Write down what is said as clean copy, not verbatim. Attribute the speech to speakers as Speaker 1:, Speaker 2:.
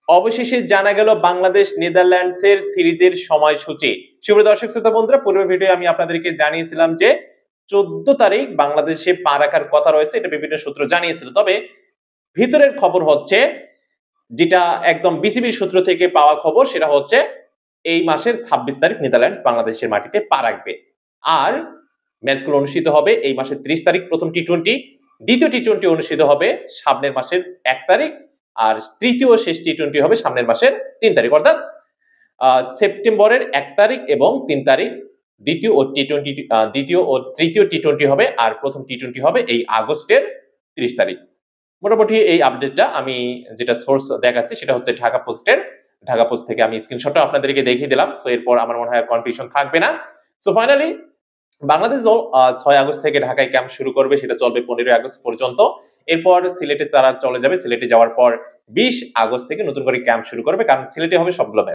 Speaker 1: অবশেষে জানা গেল বাংলাদেশ নেদারল্যান্ডসের সিরিজের সময়সূচি। সুপ্রিয় দর্শক শ্রোতা বন্ধুরা, পূর্বের ভিডিও আমি আপনাদেরকে জানিয়েছিলাম যে 14 তারিখ বাংলাদেশে পা রাখার কথা রয়েছে, এটা বিভিন্ন সূত্র জানিয়েছিল। তবে ভিতরের খবর হচ্ছে, যেটা একদম বিসিবির সূত্র থেকে পাওয়া খবর, সেটা হচ্ছে এই মাসের 26 তারিখ নেদারল্যান্ডস বাংলাদেশের মাটিতে পা রাখবে। আর ম্যাচগুলো অনুষ্ঠিত হবে এই মাসের 30 তারিখ প্রথম টি-টোয়েন্টি, দ্বিতীয় টি-টোয়েন্টি অনুষ্ঠিত হবে সামনের মাসের 1 তারিখ, আর তৃতীয় শেষ টি-টোয়েন্টি হবে সামনের মাসের 3 তারিখ, অর্থাৎ সেপ্টেম্বরের 1 তারিখ এবং 3 তারিখ দ্বিতীয় ও তৃতীয় টি-টোয়েন্টি হবে, আর প্রথম টি-টোয়েন্টি হবে এই আগস্টের 30 তারিখ। মোটামুটি এই আপডেটটা আমি যেটা সোর্স দেখাচ্ছি সেটা হচ্ছে ঢাকা পোস্টের। ঢাকা পোস্ট থেকে আমি স্ক্রিনশটটা আপনাদেরকে দেখিয়ে দিলাম। সো এরপর আমার মনে হয় কনফিউশন থাকবে না। সো ফাইনালি বাংলাদেশ দল 6 আগস্ট থেকে ঢাকায় ক্যাম্প শুরু করবে, সেটা চলবে 15 আগস্ট পর্যন্ত। এরপর সিলেটে তারা চলে যাবে, সিলেটে যাওয়ার পর 20 আগস্ট থেকে নতুন করে ক্যাম্প শুরু করবে, কারণ সিলেটে হবে সবগুলো ম্যাচ।